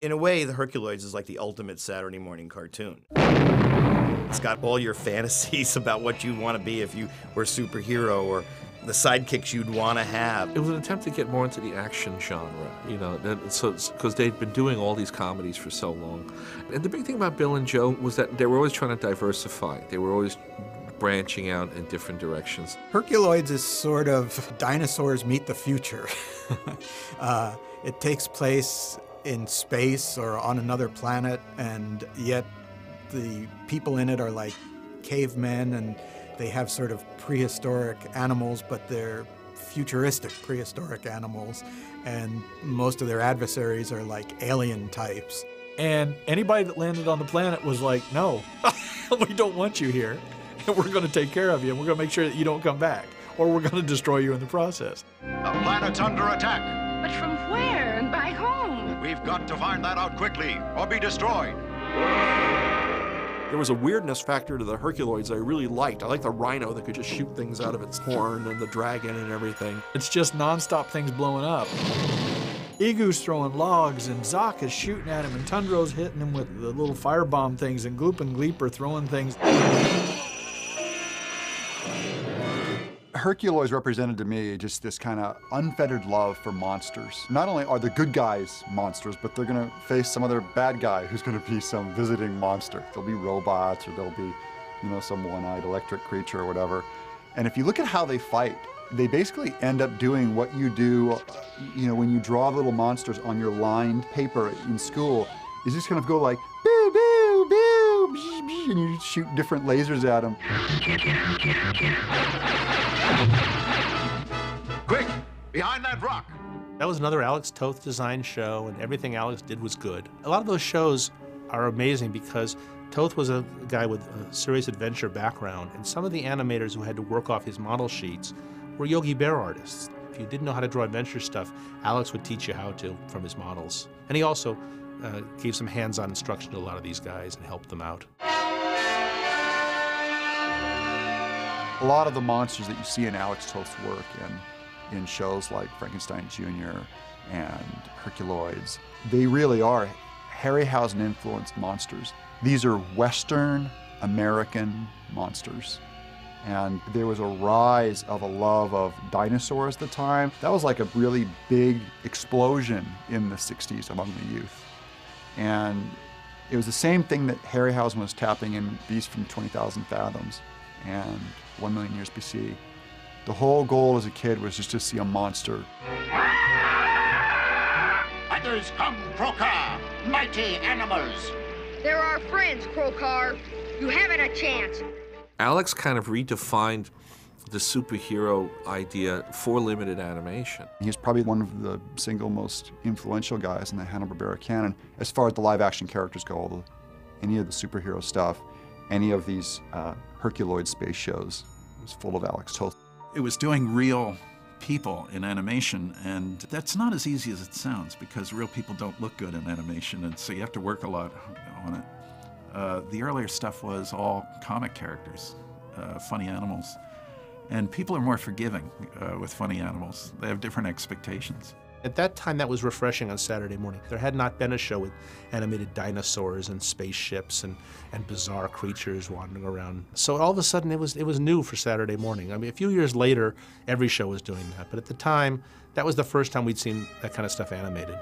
In a way, the Herculoids is like the ultimate Saturday morning cartoon. It's got all your fantasies about what you'd want to be if you were a superhero, or the sidekicks you'd want to have. It was an attempt to get more into the action genre, you know, because they'd been doing all these comedies for so long. And the big thing about Bill and Joe was that they were always trying to diversify. They were always branching out in different directions. Herculoids is sort of dinosaurs meet the future. It takes place in space or on another planet, and yet the people in it are like cavemen, and they have sort of prehistoric animals, but they're futuristic prehistoric animals, and most of their adversaries are like alien types. And anybody that landed on the planet was like, no, we don't want you here, and we're going to take care of you, and we're going to make sure that you don't come back, or we're going to destroy you in the process. The planet's under attack. But from where and by whom? We've got to find that out quickly, or be destroyed. There was a weirdness factor to the Herculoids I really liked. I liked the rhino that could just shoot things out of its horn, and the dragon and everything. It's just nonstop things blowing up. Egu's throwing logs, and Zoc is shooting at him, and Tundro's hitting him with the little firebomb things, and Gloop and Gleep are throwing things. Herculoids represented to me just this kind of unfettered love for monsters. Not only are the good guys monsters, but they're going to face some other bad guy who's going to be some visiting monster. There'll be robots, or there'll be, you know, some one-eyed electric creature or whatever. And if you look at how they fight, they basically end up doing what you do, you know, when you draw little monsters on your lined paper in school, is just kind of go like, boo, boo, boo, bzz, bzz, and you shoot different lasers at them. Quick, behind that rock. That was another Alex Toth designed show, and everything Alex did was good. A lot of those shows are amazing because Toth was a guy with a serious adventure background, and some of the animators who had to work off his model sheets were Yogi Bear artists. If you didn't know how to draw adventure stuff, Alex would teach you how to from his models. And he also gave some hands-on instruction to a lot of these guys and helped them out. A lot of the monsters that you see in Alex Toth's work in shows like Frankenstein Jr. and Herculoids, they really are Harryhausen-influenced monsters. These are Western American monsters. And there was a rise of a love of dinosaurs at the time. That was like a really big explosion in the 60s among the youth. And it was the same thing that Harryhausen was tapping in Beast from 20,000 Fathoms and 1 Million Years BC. The whole goal as a kid was just to see a monster. Others come, Quasar, mighty animals. They're our friends, Quasar. You haven't a chance. Alex kind of redefined the superhero idea for limited animation. He's probably one of the single most influential guys in the Hanna-Barbera canon as far as the live-action characters go, any of the superhero stuff, any of these Herculoid space shows. It was full of Alex Toth. It was doing real people in animation, and that's not as easy as it sounds because real people don't look good in animation, and so you have to work a lot on it. The earlier stuff was all comic characters, funny animals. And people are more forgiving with funny animals. They have different expectations. At that time, that was refreshing on Saturday morning. There had not been a show with animated dinosaurs and spaceships and bizarre creatures wandering around. So all of a sudden, it was new for Saturday morning. I mean, a few years later, every show was doing that. But at the time, that was the first time we'd seen that kind of stuff animated.